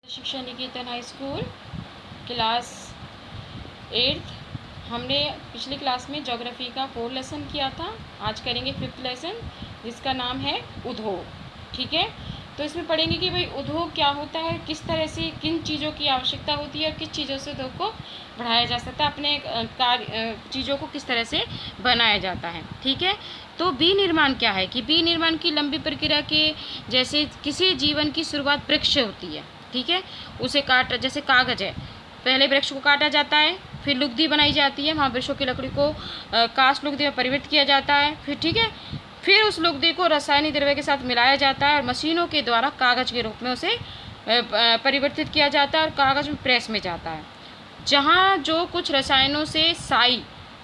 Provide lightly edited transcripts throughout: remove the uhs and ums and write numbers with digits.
शिक्षा निकेतन high school class 8th। हमने पिछली क्लास में ज्योग्राफी का 4 लेसन किया था। आज करेंगे 5th लेसन जिसका नाम है उद्योग। ठीक है, तो इसमें पढ़ेंगे कि भाई उद्योग क्या होता है, किस तरह से किन चीज़ों की आवश्यकता होती है और किस चीज़ों से उद्योग को बढ़ाया जा सकता है, अपने कार्य चीज़ों को किस तरह से बनाया जाता है। ठीक है, तो विनिर्माण क्या है कि विनिर्माण की लंबी प्रक्रिया के जैसे किसी जीवन की शुरुआत वृक्ष से होती है। ठीक है, उसे काट जैसे कागज़ है, पहले वृक्ष को काटा जाता है, फिर लुगदी बनाई जाती है, वहाँ वृक्षों की लकड़ी को काष्ठ लुगदी में परिवर्तित किया जाता है। फिर ठीक है, फिर उस लुगदी को रासायनिक द्रव्य के साथ मिलाया जाता है और मशीनों के द्वारा कागज़ के रूप में उसे परिवर्तित किया जाता है और कागज़ में प्रेस में जाता है, जहाँ जो कुछ रसायनों से स्याही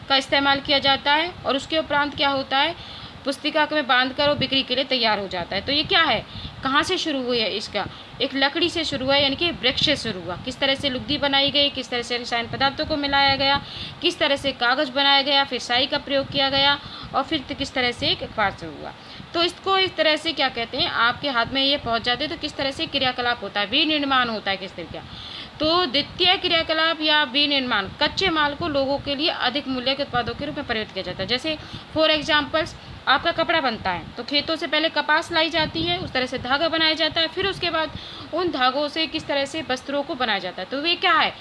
का इस्तेमाल किया जाता है और उसके उपरांत क्या होता है, पुस्तिका में बांध कर वो बिक्री के लिए तैयार हो जाता है। तो ये क्या है, कहाँ से शुरू हुई है, इसका एक लकड़ी से शुरू हुआ, यानी कि वृक्ष से शुरू हुआ। किस तरह से लुगदी बनाई गई, किस तरह से रसायन पदार्थों को मिलाया गया, किस तरह से कागज़ बनाया गया, फिर स्याही का प्रयोग किया गया और फिर किस तरह से एक अखबार से हुआ। तो इसको इस तरह से क्या कहते हैं, आपके हाथ में ये पहुँच जाते हैं तो किस तरह से क्रियाकलाप होता है, विनिर्माण होता है किस तरह का। तो द्वितीय क्रियाकलाप या विनिर्माण कच्चे माल को लोगों के लिए अधिक मूल्य के उत्पादों के रूप में परिवर्तित किया जाता है। जैसे फॉर एग्जाम्पल्स आपका कपड़ा बनता है तो खेतों से पहले कपास लाई जाती है, उस तरह से धागा बनाया जाता है, फिर उसके बाद उन धागों से किस तरह से वस्त्रों को बनाया जाता है। तो वे क्या है,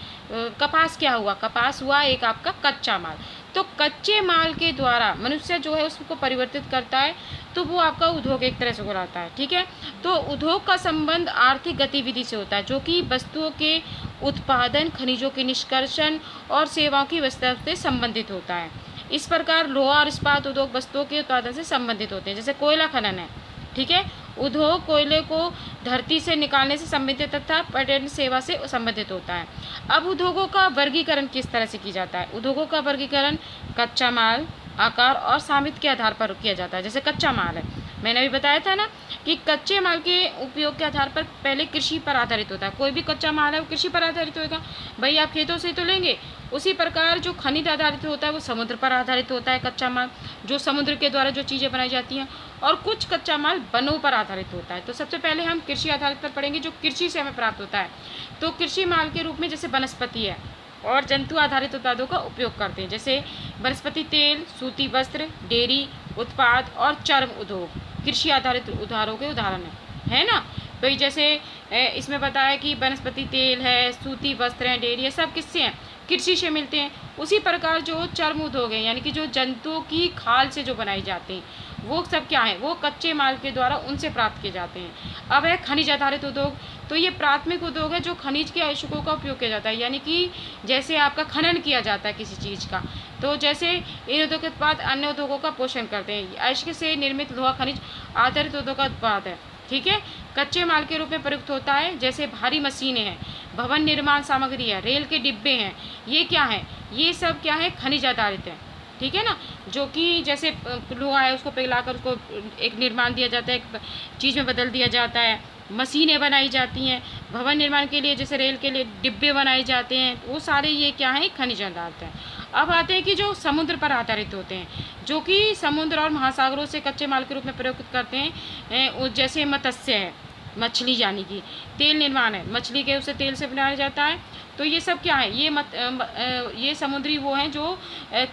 कपास क्या हुआ, कपास हुआ एक आपका कच्चा माल। तो कच्चे माल के द्वारा मनुष्य जो है उसको परिवर्तित करता है, तो वो आपका उद्योग एक तरह से कहलाता है। ठीक है, तो उद्योग का संबंध आर्थिक गतिविधि से होता है जो कि वस्तुओं के उत्पादन, खनिजों के निष्कर्षण और सेवाओं की व्यवस्था से संबंधित होता है। इस प्रकार लोहा और इस्पात उद्योग वस्तुओं के उत्पादन से संबंधित होते हैं। जैसे कोयला खनन है, ठीक है, उद्योग कोयले को धरती से निकालने से संबंधित तथा पर्यटन सेवा से संबंधित होता है। अब उद्योगों का वर्गीकरण किस तरह से किया जाता है, उद्योगों का वर्गीकरण कच्चा माल, आकार और सामर्थ्य के आधार पर किया जाता है। जैसे कच्चा माल है, मैंने अभी बताया था ना कि कच्चे माल के उपयोग के आधार पर पहले कृषि पर आधारित होता है। कोई भी कच्चा माल है वो कृषि पर आधारित होगा, भाई आप खेतों से तो लेंगे। उसी प्रकार जो खनिज आधारित होता है वो समुद्र पर आधारित होता है कच्चा माल, जो समुद्र के द्वारा जो चीज़ें बनाई जाती हैं। और कुछ कच्चा माल वनों पर आधारित होता है। तो सबसे पहले हम कृषि आधारित पर पढ़ेंगे, जो कृषि से हमें प्राप्त होता है। तो कृषि माल के रूप में जैसे वनस्पति है और जंतु आधारित उत्पादों का उपयोग करते हैं। जैसे वनस्पति तेल, सूती वस्त्र, डेयरी उत्पाद और चर्म उद्योग कृषि आधारित उद्योगों के उदाहरण है ना। तो जैसे इसमें बताया कि वनस्पति तेल है, सूती वस्त्र है, डेयरी है, सब किससे हैं, कृषि से मिलते हैं। उसी प्रकार जो चर्म उद्योग है, यानी कि जो जंतुओं की खाल से जो बनाई जाते हैं, वो सब क्या है, वो कच्चे माल के द्वारा उनसे प्राप्त किए जाते हैं। अब है खनिज आधारित उद्योग। तो ये प्राथमिक उद्योग है जो खनिज के अवशेषों का उपयोग किया जाता है, यानी कि जैसे आपका खनन किया जाता है किसी चीज़ का, तो जैसे इन उद्योग के उत्पाद अन्य उद्योगों का पोषण करते हैं। अयस्क से निर्मित लोहा खनिज आधारित उद्योग का उत्पाद है। ठीक है, कच्चे माल के रूप में प्रयुक्त होता है। जैसे भारी मशीनें हैं, भवन निर्माण सामग्री है, रेल के डिब्बे हैं, ये क्या है, ये सब क्या है, खनिज आधारित है। ठीक है ना, जो कि जैसे लोहा है उसको पिघलाकर उसको एक निर्माण दिया जाता है, एक चीज़ में बदल दिया जाता है। मशीनें बनाई जाती हैं भवन निर्माण के लिए, जैसे रेल के लिए डिब्बे बनाए जाते हैं, वो सारे ये क्या है, खनिज पदार्थ हैं। अब आते हैं कि जो समुद्र पर आधारित होते हैं, जो कि समुद्र और महासागरों से कच्चे माल के रूप में प्रयोग करते हैं। जैसे मत्स्य है, मछली यानी कि तेल निर्माण है, मछली के उसे तेल से बनाया जाता है। तो ये सब क्या है, ये समुद्री वो हैं जो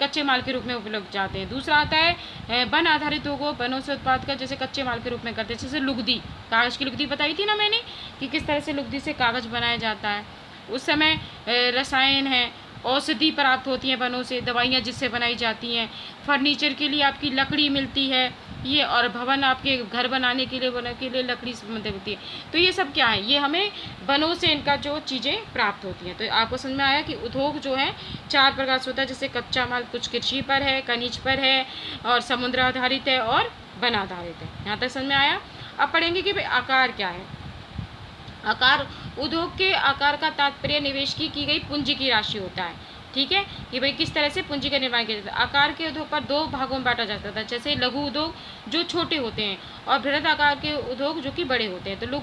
कच्चे माल के रूप में उपयोग जाते हैं। दूसरा आता है वन आधारित उद्योग, वनों से उत्पाद का जैसे कच्चे माल के रूप में करते हैं। जैसे लुगदी, कागज़ की लुगदी बताई थी ना मैंने कि किस तरह से लुगदी से कागज़ बनाया जाता है। उस समय रसायन है, औषधि प्राप्त होती हैं वनों से, दवाइयाँ जिससे बनाई जाती हैं। फर्नीचर के लिए आपकी लकड़ी मिलती है ये, और भवन आपके घर बनाने के लिए लकड़ी से मिलती है। तो ये सब क्या है, ये हमें वनों से इनका जो चीज़ें प्राप्त होती हैं। तो आपको समझ में आया कि उद्योग जो है 4 प्रकार से होता है। जैसे कच्चा माल कुछ कृषि पर है, खनिज पर है, और समुद्र आधारित है, और वन आधारित है। यहाँ तक समझ में आया। अब पढ़ेंगे कि भाई आकार क्या है। आकार, उद्योग के आकार का तात्पर्य निवेश की गई पूंजी की राशि होता है। ठीक है। ये भाई किस तरह से पूंजी का निर्माण किया जाता है। आकार के उद्योग पर दो भागों में बांटा जाता था, जैसे लघु उद्योग जो छोटे होते हैं और बृहद आकार के उद्योग जो कि बड़े होते हैं। तो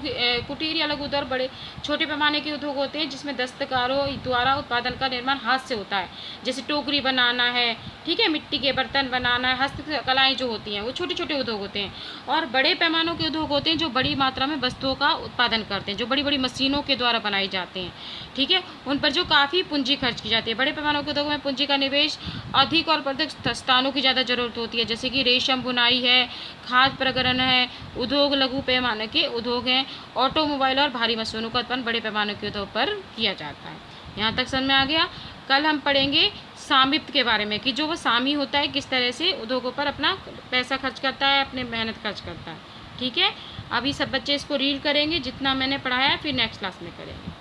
कुटीर या लघु उद्योग बड़े छोटे पैमाने के उद्योग होते हैं जिसमें दस्तकारों द्वारा उत्पादन का निर्माण हाथ से होता है, जैसे टोकरी बनाना है, ठीक है, मिट्टी के बर्तन बनाना है, हस्तकलाएं जो होती हैं वो छोटे छोटे उद्योग होते हैं। और बड़े पैमानों के उद्योग होते हैं जो बड़ी मात्रा में वस्तुओं का उत्पादन करते हैं, जो बड़ी बड़ी मशीनों के द्वारा बनाए जाते हैं, ठीक है, उन पर जो काफ़ी पूंजी खर्च की जाती है। बड़े पैमानों के उद्योगों में पूंजी का निवेश अधिक और प्रत्यक्ष स्थानों की ज़्यादा जरूरत होती है, जैसे कि रेशम बुनाई है, खाद्य प्रकरण है, उद्योग लघु पैमाने के उद्योग हैं, ऑटोमोबाइल और भारी मशीनों का उत्पादन बड़े पैमाने के उद्योग पर किया जाता है। यहाँ तक समझ में आ गया। कल हम पढ़ेंगे स्वामित्व के बारे में कि जो वो स्वामी होता है किस तरह से उद्योगों पर अपना पैसा खर्च करता है, अपने मेहनत खर्च करता है, ठीक है। अभी सब बच्चे इसको रीड करेंगे जितना मैंने पढ़ाया है, फिर नेक्स्ट क्लास में करेंगे।